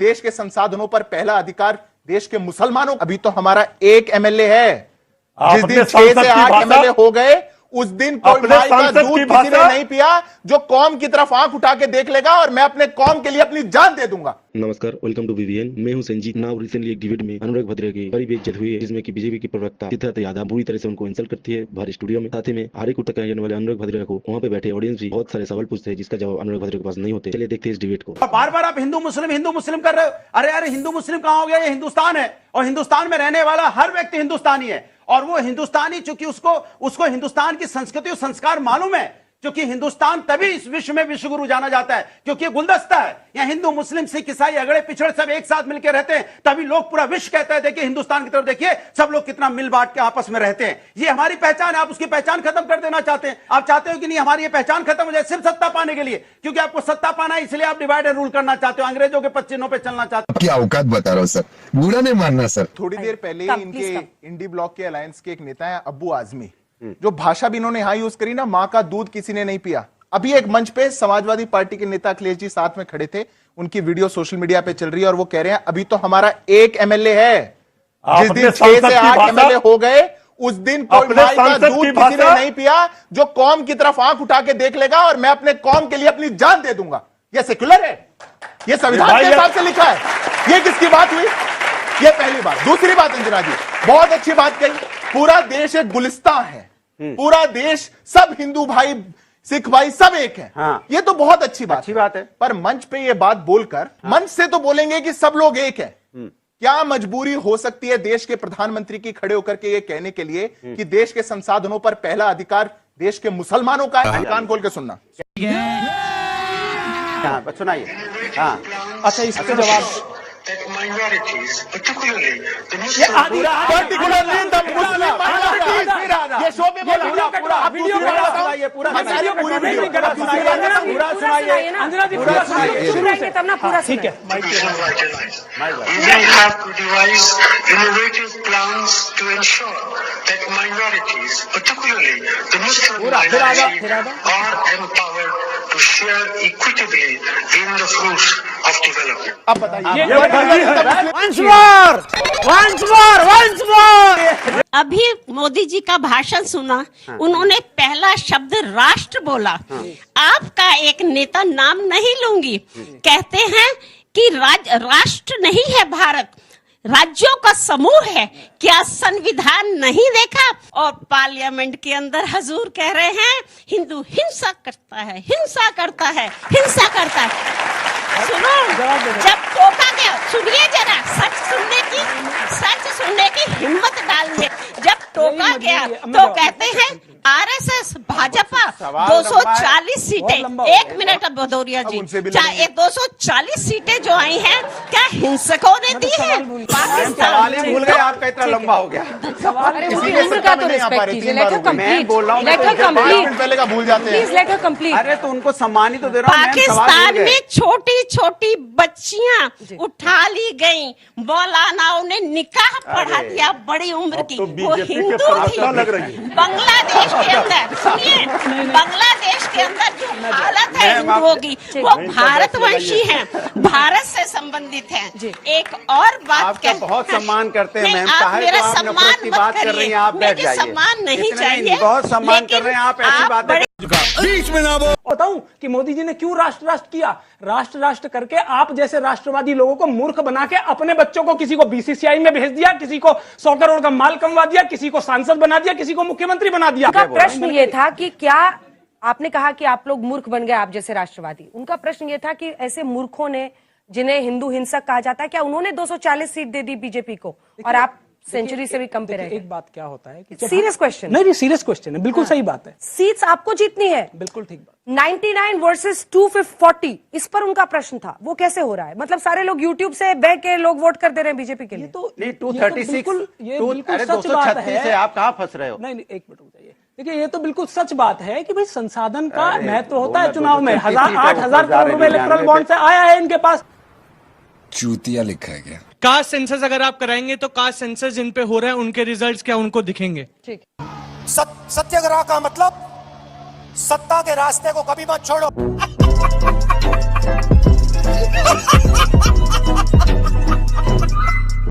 देश के संसाधनों पर पहला अधिकार देश के मुसलमानों। अभी तो हमारा एक एमएलए है, जिस दिन 6 से 8 एमएलए हो गए उस दिन कोई माई का दूध किसी ने नहीं पिया जो कौम की तरफ आंख उठा के देख लेगा और मैं अपने कौम के लिए अपनी जान दे दूंगा। नमस्कार, वेलकम टू बीवीएन। मैं हूं संजीत। नाउ रिसेंटली एक डिबेट में अनुराग भद्रा की बड़ी बेइज्जत हुई है, जिसमें कि बीजेपी की प्रवक्ता सिद्धार्थ यादव बुरी तरह से उनको इंसल्ट करती है बाहर स्टूडियो में। साथ ही में हारे को टक्कर देने वाले अनुराग भद्रा को वहां पे बैठे ऑडियंस भी बहुत सारे सवाल पूछते हैं, जिसका जवाब अनुराग भद्रा के पास नहीं होते। चलिए देखते हैं इस डिबेट को। बार बार आप हिंदू मुस्लिम कर रहे हो। अरे हिंदू मुस्लिम कहां हो गया? ये हिंदुस्तान है और हिंदुस्तान में रहने वाला हर व्यक्ति हिंदुस्तानी है और वो हिंदुस्तानी चूंकि उसको हिंदुस्तान की संस्कृति और संस्कार मालूम है, क्योंकि हिंदुस्तान तभी इस विश्व में विश्वगुरु जाना जाता है क्योंकि ये गुलदस्ता है। यहाँ हिंदू मुस्लिम सिख ईसाई अगड़े पिछड़े सब एक साथ मिलकर रहते हैं, तभी लोग पूरा विश्व कहता है देखिए हिंदुस्तान की तरफ देखिए सब लोग कितना मिल बांट के आपस में रहते हैं। ये हमारी पहचान है। आप उसकी पहचान खत्म कर देना चाहते हैं। आप चाहते हो कि नहीं हमारी ये पहचान खत्म हो जाए सिर्फ सत्ता पाने के लिए, क्योंकि आपको सत्ता पाना है इसलिए आप डिवाइड एंड रूल करना चाहते हो, अंग्रेजों के पच्चीनों पे चलना चाहते हो। क्या औकात बता रहा हूँ सर, बुरा नहीं मानना सर। थोड़ी देर पहले इनके इंडी ब्लॉक के अलायंस के एक नेता है अब्बू आजमी, जो भाषा भी इन्होंने यहां यूज करी ना, मां का दूध किसी ने नहीं पिया। अभी एक मंच पे समाजवादी पार्टी के नेता अखिलेश जी साथ में खड़े थे, उनकी वीडियो सोशल मीडिया पे चल रही है और वो कह रहे हैं अभी तो हमारा एक एमएलए है, जिस दिन 6 से 8 एमएलए हो गए उस दिन कोई माई का दूध किसी ने नहीं पिया जो कौम की तरफ आंख उठा के देख लेगा और मैं अपने कौम के लिए अपनी जान दे दूंगा। ये सेक्युलर है, ये संविधान के हिसाब से लिखा है। ये किसकी बात हुई? ये पहली बात। दूसरी बात अंजना जी बहुत अच्छी बात कही, पूरा देश एक गुलिस्तान है, पूरा देश सब हिंदू भाई सिख भाई सब एक है। हाँ। ये तो बहुत अच्छी बात है। पर मंच पे ये बात बोलकर मंच से तो बोलेंगे कि सब लोग एक है। क्या मजबूरी हो सकती है देश के प्रधानमंत्री की खड़े होकर के ये कहने के लिए कि देश के संसाधनों पर पहला अधिकार देश के मुसलमानों का है? कान खोल के सुनना। सुनाइए। हाँ, अच्छा इसका जवाब minorities, particularly the ये particularly the Muslim minorities, ये शो पे बोला पूरा वीडियो सुनाइए, पूरा सुनाइए, पूरा सुनाइए, अंजना जी पूरा सुनाइए तब ना पूरा। ठीक है, we have to devise innovative plans to ensure that minorities, particularly the Muslim minority, are empowered to share equitably in the fruits of development. अब बताइए अभी मोदी जी का भाषण सुना, उन्होंने पहला शब्द राष्ट्र बोला। आपका एक नेता, नाम नहीं लूंगी, कहते हैं कि राष्ट्र नहीं है भारत, राज्यों का समूह है। क्या संविधान नहीं देखा? और पार्लियामेंट के अंदर हजूर कह रहे हैं हिंदू हिंसा करता है, हिंसा करता है, हिंसा करता है। सुनो, जब टोका गया, सुनिए जरा, सच सुनने की हिम्मत डालिए। जब टोका गया तो कहते हैं आरएसएस भाजपा 240 सीटें, एक मिनट अब भदौरिया जी, 240 सीटें जो आई हैं क्या हिंसकों ने दी है? सवाल ही भूल गए, आपका इतना लंबा हो गया सवाल। मैं बोल रहा हूँ पहले का भूल जाते हैं। अरे तो उनको सम्मान ही तो दे रहा हूँ। पाकिस्तान में छोटी छोटी बच्चियां उठा ली गई, मौलानाओं ने निकाह पढ़ा दिया बड़ी उम्र की, वो हिंदू थी। बांग्लादेश के अंदर, सुनिए, बांग्लादेश के अंदर जो हालत है हिंदुओं की, वो भारतवंशी है, भारत से संबंधित है। एक और बात बहुत सम्मान करते हैं मैम, आप मेरा सम्मान बात कर रही हैं, आप बैठ जाइए। सम्मान नहीं चाहिए, बहुत सम्मान कर रहे हैं आप, ऐसी बात बीच में ना बताऊं कि मोदी जी ने क्यों राष्ट्र किया। राष्ट्र करके आप जैसे राष्ट्रवादी लोगों को मूर्ख बना के अपने बच्चों को किसी को बीसीसीआई में भेज दिया, किसी को 100 करोड़ का माल कमवा दिया, किसी को सांसद बना दिया, किसी को मुख्यमंत्री बना दिया। उनका प्रश्न ये था कि क्या आपने कहा कि आप लोग मूर्ख बन गए, आप जैसे राष्ट्रवादी, उनका प्रश्न ये था कि ऐसे मूर्खों ने, जिन्हें हिंदू हिंसक कहा जाता है, क्या उन्होंने 240 सीट दे दी बीजेपी को और आप सेंचुरी से भी कम पे रहे? एक बात क्या होता है कि सीरियस क्वेश्चन नहीं, सीरियस क्वेश्चन है, बिल्कुल सही बात है। सीट्स आपको जीतनी है, बिल्कुल ठीक बात। 99 वर्सेस 240, इस पर उनका प्रश्न था। वो कैसे हो रहा है? मतलब सारे लोग यूट्यूब से बैठ के लोग वोट कर दे रहे हैं बीजेपी के लिए। तो नहीं, 236 ये सच बात है। आप कहाँ फंस रहे हो? नहीं, एक मिनट रुकिए। देखिए, ये तो बिल्कुल सच बात है कि भाई संसाधन का महत्व होता है चुनाव में। 8,000 करोड़ रुपए इलेक्ट्रल बॉन्ड से आया है इनके पास। चूतिया लिखा है क्या? कास्ट सेंसस अगर आप कराएंगे तो कास्ट सेंसस जिन पे हो रहे हैं उनके रिजल्ट्स क्या उनको दिखेंगे? ठीक। सत्याग्रह का मतलब सत्ता के रास्ते को कभी मत छोड़ो।